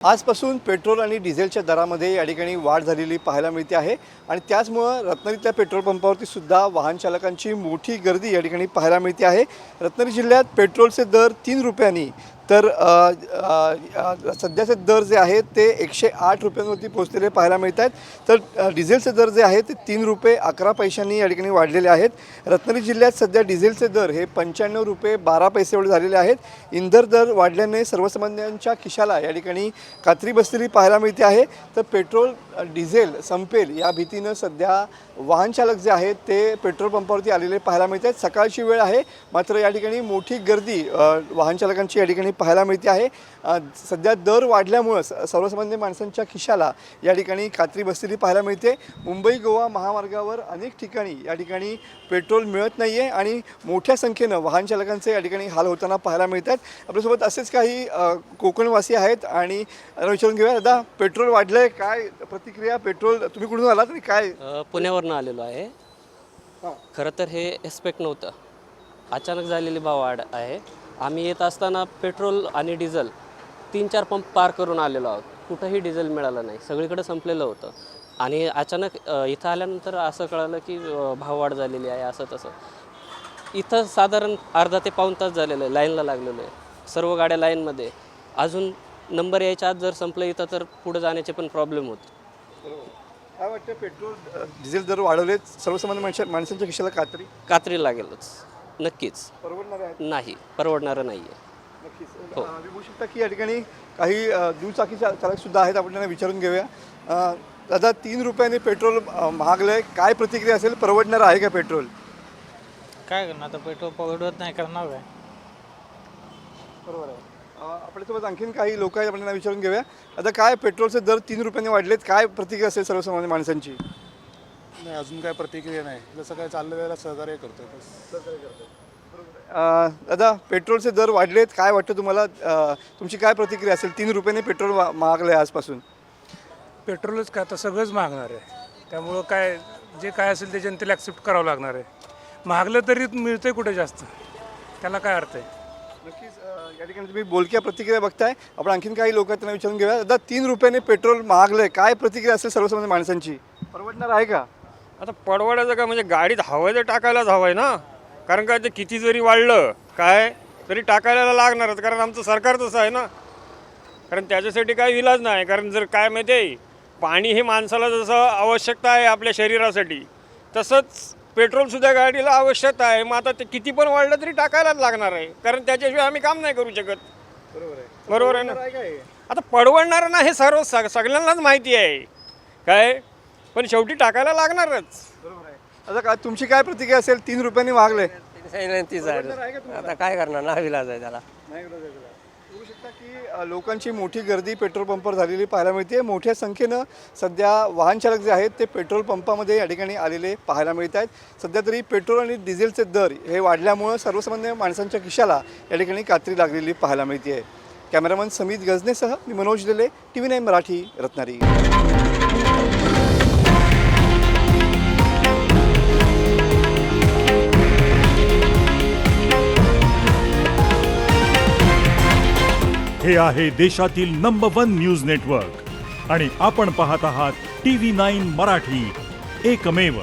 आजपासून पेट्रोल आणि डिझेलच्या दरामध्ये या ठिकाणी वाढ झालेली पाहायला मिळते आहे आणि त्याचमुळं रत्नागिरीतल्या पेट्रोल पंपावरती सुद्धा वाहन चालकांची मोठी गर्दी या ठिकाणी पाहायला मिळते आहे। रत्नागिरी जिल्ह्यात पेट्रोलचे दर 3 रुपयांनी तर सध्याचे दर जे आहेत ते 108 रुपयांवरती पोहोचलेले पाहायला मिळत आहेत। तर डिझेलचे दर जे आहेत ते 3 रुपये 11 पैशांनी या ठिकाणी वाढलेले आहेत। रत्नागिरी जिल्ह्यात सध्या डिझेलचे दर हे 95 रुपये 12 पैसे एवढे झालेले आहेत। इंधन दर वाढल्याने सर्वसामान्यांच्या खिशाला या ठिकाणी कात्री बसलेली पाहायला मिळते आहे। तर पेट्रोल डिझेल संपेल या भीतीनं सध्या वाहन चालक जे आहेत ते पेट्रोल पंपावरती आलेले पाहायला मिळत आहेत। सकाळची वेळ आहे मात्र या ठिकाणी मोठी गर्दी वाहन चालकांची या ठिकाणी पाहायला मिळते आहे। सध्या दर वाढल्यामुळे सर्वसामान्य माणसांच्या खिशाला या ठिकाणी कात्री बसलेली पाहायला मिळते। मुंबई गोवा महामार्गावर अनेक ठिकाणी या ठिकाणी पेट्रोल मिळत नाही आहे आणि मोठ्या संख्येनं वाहन चालकांचे या ठिकाणी हाल होताना पाहायला मिळतात। आपल्यासोबत असेच काही कोकणवासी आहेत आणि विचारून घेऊया। दादा, पेट्रोल वाढलंय, काय प्रतिक्रिया? पेट्रोल तुम्ही कुठून आलात आणि काय? पुण्यावरून आलेलो आहे। खरं तर हे एक्सपेक्ट नव्हतं, अचानक झालेली भाव वाढ आहे। आम्ही येत असताना पेट्रोल आणि डिझेल 3-4 पंप पार करून आलेलो आहोत, कुठंही डिझेल मिळालं नाही, सगळीकडे संपलेलं होतं। आणि अचानक इथं आल्यानंतर असं कळालं की भाव वाढ झालेली आहे असं तसं। इथं साधारण अर्धा ते पाऊण तास झालेलं आहे, लाईनला लागलेलो आहे, सर्व गाड्या लाईनमध्ये। अजून नंबर यायच्या आत जर संपलं इथं तर पुढे जाण्याचे पण प्रॉब्लेम होते। काय वाटतं, पेट्रोल डिझेल दर वाढवलेत, सर्वसामान्य माणसांच्या खिशाला कात्री लागेलच, नक्कीच। परवडणार आहे? नाही, परवडणारं नाही आहे। नक्कीच बघू शकता की या ठिकाणी काही दुचाकी चालक सुद्धा आहेत, आपण त्यांना विचारून घेऊया। दादा, 3 रुपयाने पेट्रोल महागलंय, काय प्रतिक्रिया असेल? परवडणार आहे का पेट्रोल? काय करणार आता, पेट्रोल परवडत नाही, करणार काय? बरोबर आहे। आपल्यासोबत आणखीन काही लोक आहेत, आपण त्यांना विचारून घेऊया। आता काय पेट्रोलचे दर 3 रुपयांनी वाढलेत, काय प्रतिक्रिया असेल सर्वसामान्य माणसांची? नाही, अजून काय प्रतिक्रिया नाही, जसं काय चाललं त्याला सहकार्य करतोय बस। दादा, पेट्रोलचे दर वाढलेत, काय वाटतं तुम्हाला? तुमची काय प्रतिक्रिया असेल? 3 रुपयाने पेट्रोल महागलं आहे आजपासून। पेट्रोलच काय, आता सगळंच महागणार आहे, त्यामुळं काय जे काय असेल ते जनतेला ॲक्सेप्ट करावं लागणार आहे। महागलं तरी मिळतंय कुठे जास्त, त्याला काय अर्थ आहे? नक्कीच या ठिकाणी तुम्ही बोलक्या प्रतिक्रिया बघताय। आपण आणखीन काही लोक त्यांना विचारून घेऊया। दादा, 3 रुपयाने पेट्रोल महागलंय, काय प्रतिक्रिया असेल सर्वसामान्य माणसांची? परवडणार आहे का? आता परवडायचं का, म्हणजे गाडीत हवं तर टाकायलाच हवं आहे ना, कारण काय ते किती जरी वाढलं काय तरी टाकायला लागणारच, कारण आमचं सरकार तसं आहे ना, कारण त्याच्यासाठी काही इलाज नाही। कारण जर काय माहिती आहे, पाणी हे माणसाला जसं आवश्यकता आहे आपल्या शरीरासाठी, तसंच पेट्रोलसुद्धा गाडीला आवश्यकता आहे। मग आता ते किती पण वाढलं तरी टाकायलाच लागणार आहे, कारण त्याच्याशिवाय आम्ही काम नाही करू शकत। बरोबर आहे ना? आता परवडणार ना हे सर्व सगळ्यांनाच माहिती आहे काय, पण शेवटी टाकायला लागणारच। बरोबर आहे। आता काय तुमची काय प्रतिक्रिया असेल? 3 रुपयांनी महागलंय, आता काय करणार, ना विलाज आहे त्याला। बघू शकता की लोकांची मोठी गर्दी पेट्रोल पंपावर झालेली पाहायला मिळते। मोठ्या संख्येनं सध्या वाहन चालक जे आहेत ते पेट्रोल पंपामध्ये या ठिकाणी आलेले पाहायला मिळत आहेत। सध्या तरी पेट्रोल आणि डिझेलचे दर हे वाढल्यामुळं सर्वसामान्य माणसांच्या खिशाला या ठिकाणी कात्री लागलेली पाहायला मिळते आहे। कॅमेरामन समीत गजनेसह मी मनोज दिले, TV9 मराठी, रत्नागिरी। हे आहे देशातील नंबर 1 न्यूज नेटवर्क आणि आपण पाहत आहात TV9 मराठी, एकमेव।